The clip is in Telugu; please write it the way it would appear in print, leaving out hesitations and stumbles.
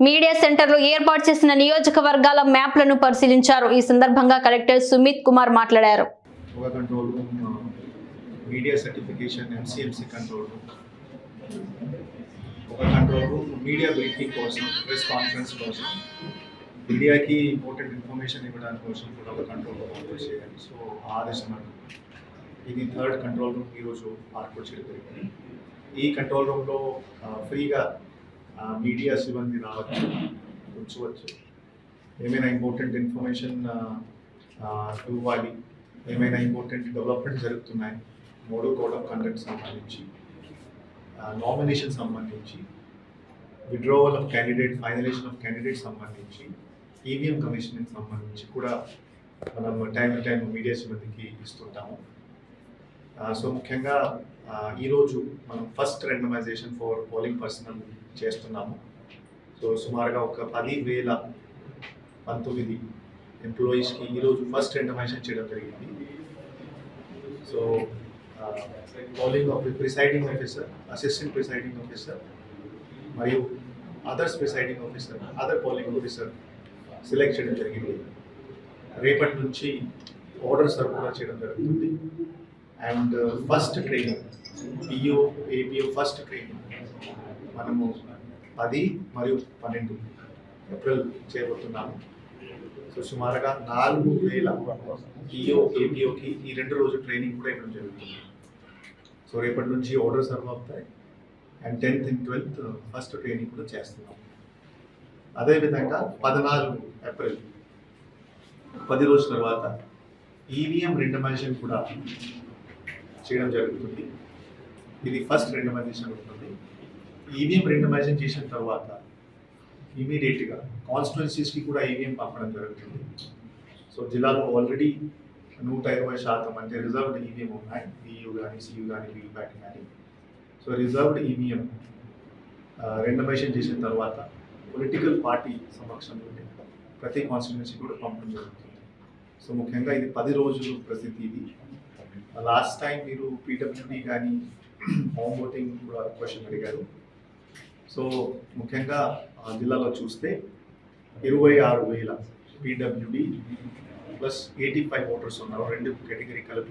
మీడియా సెంటర్లో ఏర్పాటు చేసిన నియోజకవర్గాల మ్యాప్లను పరిశీలించారు. ఈ సందర్భంగా కలెక్టర్ సుమిత్ కుమార్ మాట్లాడారు. ఒక control room, media certification, MCMC control room, ఒక కంట్రోల్ రూమ్ మీడియా బ్రీఫింగ్ కోసం, ప్రెస్ కాన్ఫరెన్స్ కోసం, మీడియాకి ఇంపార్టెంట్ ఇన్ఫర్మేషన్ ఇవ్వడానికి కోసం కూడా ఒక కంట్రోల్ రూమ్ ఆపరేట్ చేయాలి. సో ఆదేశం ఇది థర్డ్ కంట్రోల్ రూమ్ ఈరోజు ఏర్పాటు చేయడం జరిగింది. ఈ కంట్రోల్ రూమ్లో ఫ్రీగా మీడియా సిబ్బంది రావచ్చు, కూర్చోవచ్చు, ఏమైనా ఇంపార్టెంట్ ఇన్ఫర్మేషన్ ఇవ్వాలి, ఏమైనా ఇంపార్టెంట్ డెవలప్మెంట్ జరుగుతున్నాయి, మోడల్ కోడ్ ఆఫ్ కండక్ట్ సంబంధించి, నామినేషన్ సంబంధించి, withdrawal of candidate, finalization of candidate సంబంధించి, ఈవీఎం కమిషనింగ్ సంబంధించి కూడా మనం టైం మీడియా సిబ్బందికి ఇస్తుంటాము. సో ముఖ్యంగా ఈరోజు మనం first randomization for polling personal చేస్తున్నాము. సో సుమారుగా ఒక 10,019 ఎంప్లాయీస్కి ఈరోజు ఫస్ట్ రెండమైజేషన్ చేయడం జరిగింది. So polling presiding officer, assistant presiding officer మరియు others presiding officer, other polling officer select చేయడం జరిగింది. రేపటి నుంచి ఆర్డర్ సర్వ్ చేయడం జరుగుతుంది. And first training PO APO first training మనము 10 మరియు 12 ఏప్రిల్ చేయబోతున్నాము. సో సుమారుగా 4,000 పిఓ ఏపీఓకి ఈ 2 రోజుల ట్రైనింగ్ కూడా ఇవ్వడం జరుగుతుంది. సో రేపటి నుంచి ఆర్డర్ సర్వ్ అవుతాయి. And 10th and 12th first training కూడా చేస్తున్నాం. అదేవిధంగా 14 ఏప్రిల్ 10 రోజుల తర్వాత ఈవీఎం రెండమైజేషన్ కూడా చేయడం జరుగుతుంది. ఇది ఫస్ట్ రెండమైజేషన్ ఉంటుంది. ఈవీఎం రెండమైజేషన్ చేసిన తర్వాత ఇమీడియట్గా కాన్స్టిట్యున్సీస్కి కూడా ఈవీఎం పంపడం జరుగుతుంది. సో జిల్లాలో ఆల్రెడీ 120% అంటే రిజర్వ్డ్ ఈవీఎం ఉన్నాయి, ఈయూ కానీ, సియూ కానీ, వీవీప్యాట్ కానీ. సో రిజర్వ్డ్ ఈవీఎం రెండమైజేషన్ చేసిన తర్వాత పొలిటికల్ పార్టీ సమక్షంలో ప్రతి కాన్స్టిట్యున్సీ కూడా పంపడం జరుగుతుంది. సో ముఖ్యంగా ఇది 10 రోజులు ప్రసిద్ధి. ఇది లాస్ట్ టైం మీరు పీడబ్ల్యూడీ కానీ హోమ్ ఓటింగ్ కూడా క్వశ్చన్ అడిగారు. సో ముఖ్యంగా జిల్లాలో చూస్తే 26,000 పీడబ్ల్యూడీ ప్లస్ 85 ఓటర్స్ ఉన్నారు, 2 కేటగిరీ కలిపి